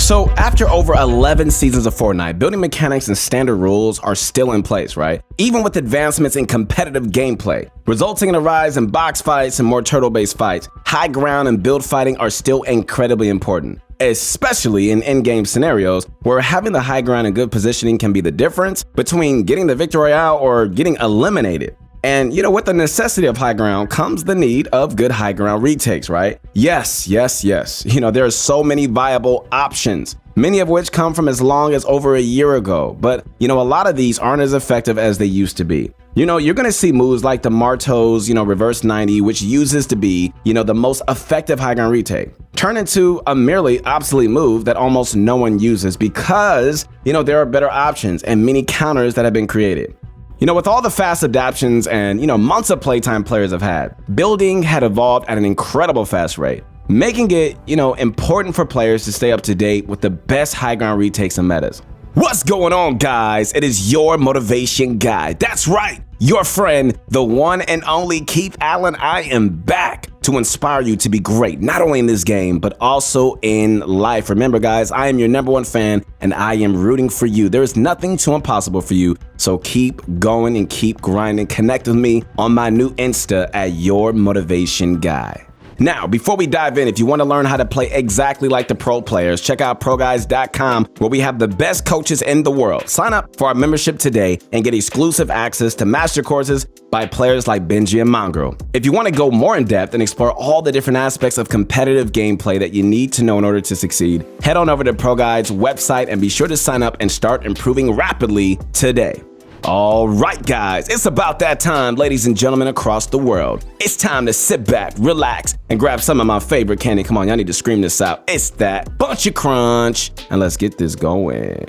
So after over 11 seasons of Fortnite, building mechanics and standard rules are still in place, right? Even with advancements in competitive gameplay, resulting in a rise in box fights and more turtle-based fights, high ground and build fighting are still incredibly important, especially in in-game scenarios where having the high ground and good positioning can be the difference between getting the victory royale or getting eliminated. And with the necessity of high ground comes the need of good high ground retakes, right? Yes. There are so many viable options, many of which come from as long as over a year ago. But, a lot of these aren't as effective as they used to be. You're going to see moves like the Marto's, reverse 90, which uses to be, the most effective high ground retake, turn into a merely obsolete move that almost no one uses because, there are better options and many counters that have been created. With all the fast adaptations and, months of playtime players have had, building had evolved at an incredible fast rate, making it, important for players to stay up to date with the best high ground retakes and metas. What's going on, guys? It is your motivation guy. That's right, your friend, the one and only Keith Allen. I am back to inspire you to be great, not only in this game, but also in life. Remember, guys, I am your #1 fan, and I am rooting for you. There is nothing too impossible for you, so keep going and keep grinding. Connect with me on my new Insta at Your Motivation Guy. Now, before we dive in, if you want to learn how to play exactly like the pro players, check out ProGuides.com, where we have the best coaches in the world. Sign up for our membership today and get exclusive access to master courses by players like Benji and Mongrel. If you want to go more in depth and explore all the different aspects of competitive gameplay that you need to know in order to succeed, head on over to ProGuides' website and be sure to sign up and start improving rapidly today. All right, guys, it's about that time, ladies and gentlemen across the world. It's time to sit back, relax, and grab some of my favorite candy. Come on, y'all need to scream this out. It's that Bunch of Crunch, and let's get this going.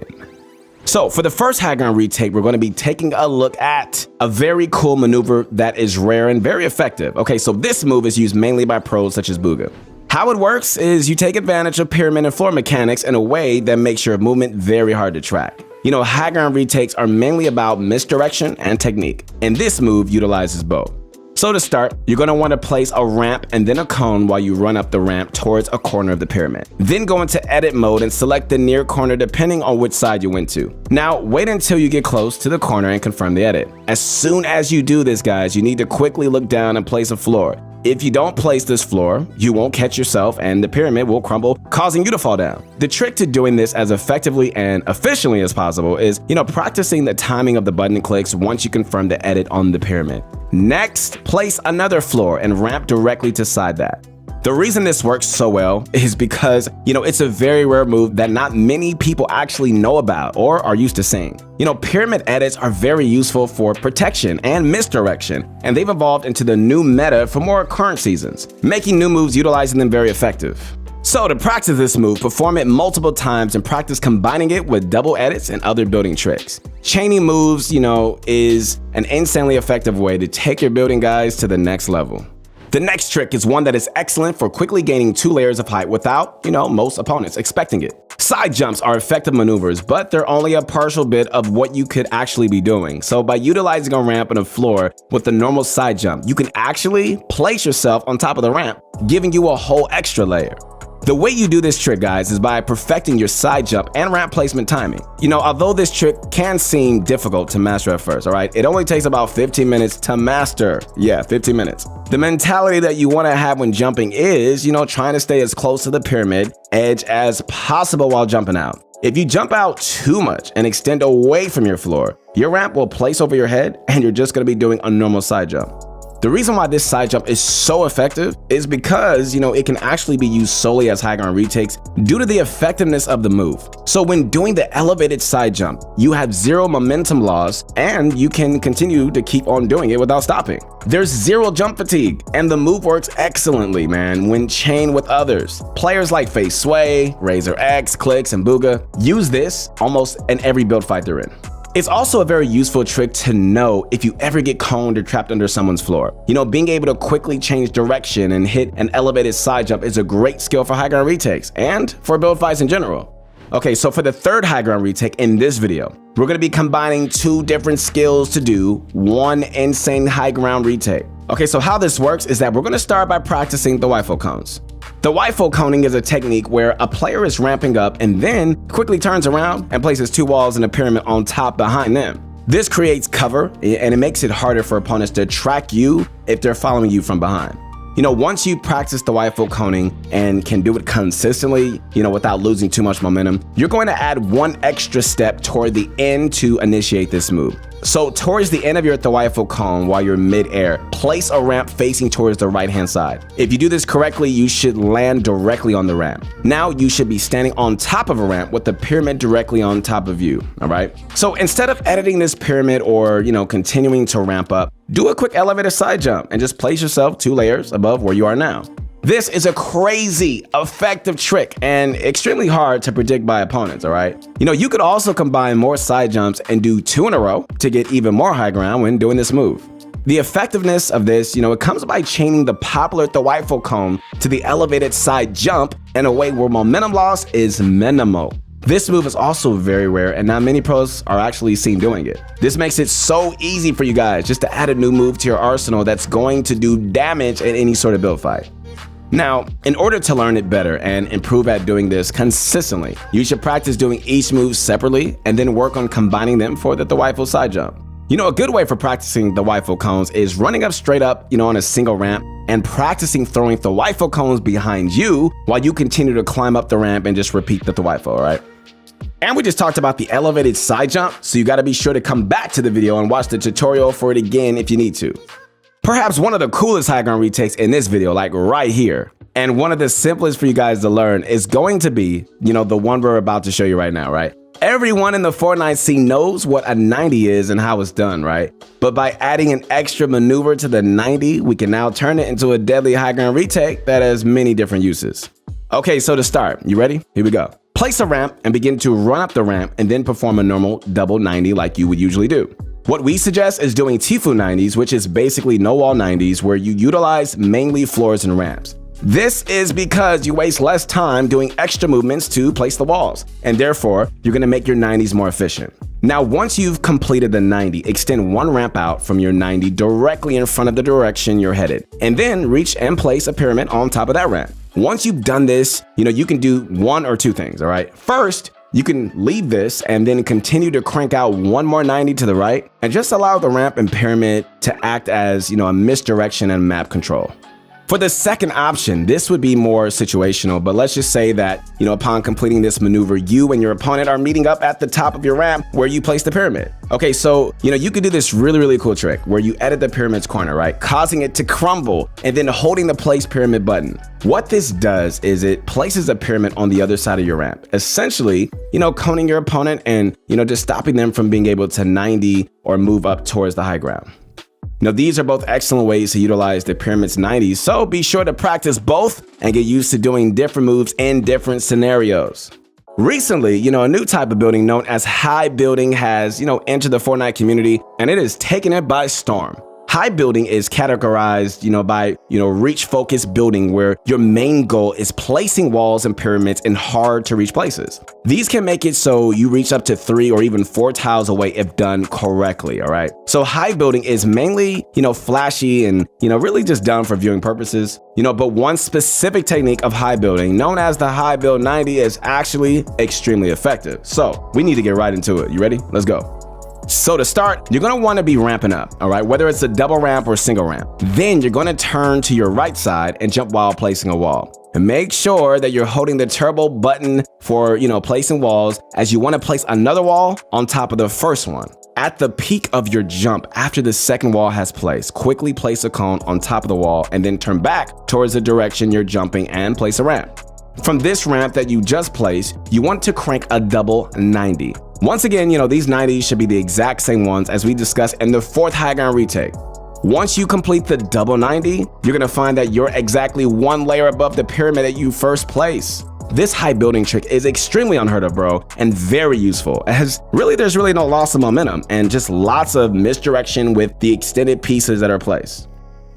So for the first high ground retake, we're going to be taking a look at a very cool maneuver that is rare and very effective. Okay, so this move is used mainly by pros such as Booga. How it works is you take advantage of pyramid and floor mechanics in a way that makes your movement very hard to track. High ground retakes are mainly about misdirection and technique, and this move utilizes both. So to start, you're going to want to place a ramp and then a cone while you run up the ramp towards a corner of the pyramid. Then go into edit mode and select the near corner depending on which side you went to. Now, wait until you get close to the corner and confirm the edit. As soon as you do this, guys, you need to quickly look down and place a floor. If you don't place this floor, you won't catch yourself and the pyramid will crumble, causing you to fall down. The trick to doing this as effectively and efficiently as possible is, practicing the timing of the button clicks once you confirm the edit on the pyramid. Next, place another floor and ramp directly to side that. The reason this works so well is because, it's a very rare move that not many people actually know about or are used to seeing. Pyramid edits are very useful for protection and misdirection, and they've evolved into the new meta for more current seasons, making new moves utilizing them very effective. So to practice this move, perform it multiple times and practice combining it with double edits and other building tricks. Chaining moves, is an insanely effective way to take your building guys to the next level. The next trick is one that is excellent for quickly gaining 2 layers of height without, most opponents expecting it. Side jumps are effective maneuvers, but they're only a partial bit of what you could actually be doing. So by utilizing a ramp and a floor with the normal side jump, you can actually place yourself on top of the ramp, giving you a whole extra layer. The way you do this trick, guys, is by perfecting your side jump and ramp placement timing. Although this trick can seem difficult to master at first, all right, it only takes about 15 minutes to master. Yeah, 15 minutes. The mentality that you want to have when jumping is, trying to stay as close to the pyramid edge as possible while jumping out. If you jump out too much and extend away from your floor, your ramp will place over your head and you're just going to be doing a normal side jump. The reason why this side jump is so effective is because, it can actually be used solely as high ground retakes due to the effectiveness of the move. So when doing the elevated side jump, you have 0 momentum loss and you can continue to keep on doing it without stopping. There's 0 jump fatigue, and the move works excellently, man, when chained with others. Players like Face Sway, Razor X, Clicks, and Booga use this almost in every build fight they're in. It's also a very useful trick to know if you ever get coned or trapped under someone's floor. Being able to quickly change direction and hit an elevated side jump is a great skill for high ground retakes and for build fights in general. Okay, so for the third high ground retake in this video, we're going to be combining 2 different skills to do one insane high ground retake. Okay, so how this works is that we're going to start by practicing the waifu cones. The waifu coning is a technique where a player is ramping up and then quickly turns around and places two walls in a pyramid on top behind them. This creates cover and it makes it harder for opponents to track you if they're following you from behind. Once you practice the waifu coning and can do it consistently, without losing too much momentum, you're going to add one extra step toward the end to initiate this move. So towards the end of your waifu cone while you're mid-air, place a ramp facing towards the right-hand side. If you do this correctly, you should land directly on the ramp. Now you should be standing on top of a ramp with the pyramid directly on top of you, all right? So instead of editing this pyramid or, continuing to ramp up, do a quick elevator side jump and just place yourself 2 layers above where you are now. This is a crazy effective trick and extremely hard to predict by opponents, all right? You could also combine more side jumps and do 2 in a row to get even more high ground when doing this move. The effectiveness of this, it comes by chaining the popular waifu cone to the elevated side jump in a way where momentum loss is minimal. This move is also very rare and not many pros are actually seen doing it. This makes it so easy for you guys just to add a new move to your arsenal that's going to do damage in any sort of build fight. Now, in order to learn it better and improve at doing this consistently, you should practice doing each move separately and then work on combining them for the waifu side jump. A good way for practicing the waifu cones is running up straight up, on a single ramp and practicing throwing the waifu cones behind you while you continue to climb up the ramp and just repeat the waifu, all right? And we just talked about the elevated side jump, so you gotta be sure to come back to the video and watch the tutorial for it again if you need to. Perhaps one of the coolest high ground retakes in this video, like right here, and one of the simplest for you guys to learn is going to be, the one we're about to show you right now, right? Everyone in the Fortnite scene knows what a 90 is and how it's done, right? But by adding an extra maneuver to the 90, we can now turn it into a deadly high ground retake that has many different uses. Okay, so to start, you ready? Here we go. Place a ramp and begin to run up the ramp and then perform a normal double 90 like you would usually do. What we suggest is doing Tifu 90s, which is basically no wall 90s where you utilize mainly floors and ramps. This is because you waste less time doing extra movements to place the walls, and therefore you're gonna make your 90s more efficient. Now, once you've completed the 90, extend one ramp out from your 90 directly in front of the direction you're headed, and then reach and place a pyramid on top of that ramp. Once you've done this, you can do one or two things, all right? First, you can leave this and then continue to crank out one more 90 to the right and just allow the ramp and pyramid to act as, a misdirection and map control. For the second option, this would be more situational, but let's just say that, upon completing this maneuver, you and your opponent are meeting up at the top of your ramp where you place the pyramid. Okay, so, you could do this really cool trick where you edit the pyramid's corner, right? Causing it to crumble and then holding the place pyramid button. What this does is it places a pyramid on the other side of your ramp, essentially, coning your opponent and, just stopping them from being able to 90 or move up towards the high ground. Now, these are both excellent ways to utilize the pyramid's 90s, so be sure to practice both and get used to doing different moves in different scenarios. Recently, a new type of building known as high building has, entered the Fortnite community and it has taken it by storm. High building is categorized, by, reach-focused building where your main goal is placing walls and pyramids in hard-to-reach places. These can make it so you reach up to 3 or even 4 tiles away if done correctly, all right? So high building is mainly, flashy and, really just done for viewing purposes, but one specific technique of high building, known as the high build 90, is actually extremely effective. So we need to get right into it. You ready? Let's go. So to start, you're gonna wanna be ramping up, all right? Whether it's a double ramp or single ramp. Then you're gonna turn to your right side and jump while placing a wall. And make sure that you're holding the turbo button for, placing walls, as you wanna place another wall on top of the first one. At the peak of your jump, after the second wall has placed, quickly place a cone on top of the wall and then turn back towards the direction you're jumping and place a ramp. From this ramp that you just placed, you want to crank a double 90. Once again, these 90s should be the exact same ones as we discussed in the 4th high ground retake. Once you complete the double 90, you're gonna find that you're exactly 1 layer above the pyramid that you first placed. This high building trick is extremely unheard of, bro, and very useful, as there's really no loss of momentum and just lots of misdirection with the extended pieces that are placed.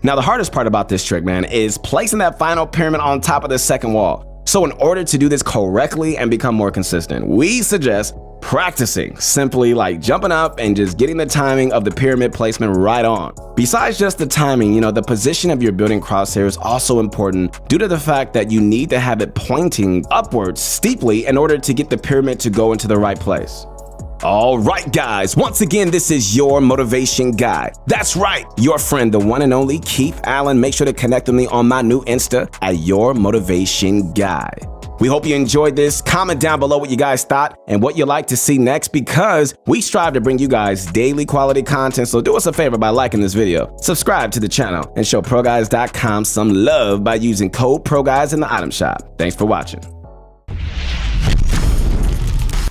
Now, the hardest part about this trick, man, is placing that final pyramid on top of the second wall. So in order to do this correctly and become more consistent, we suggest practicing, simply like jumping up and just getting the timing of the pyramid placement right on. Besides just the timing, the position of your building crosshair is also important due to the fact that you need to have it pointing upwards steeply in order to get the pyramid to go into the right place. Alright guys, once again this is your motivation guy. That's right, your friend, the one and only Keith Allen. Make sure to connect with me on my new Insta at Your Motivation Guy. We hope you enjoyed this. Comment down below what you guys thought and what you'd like to see next, because we strive to bring you guys daily quality content. So do us a favor by liking this video, subscribe to the channel, and show ProGuys.com some love by using code ProGuys in the item shop. Thanks for watching.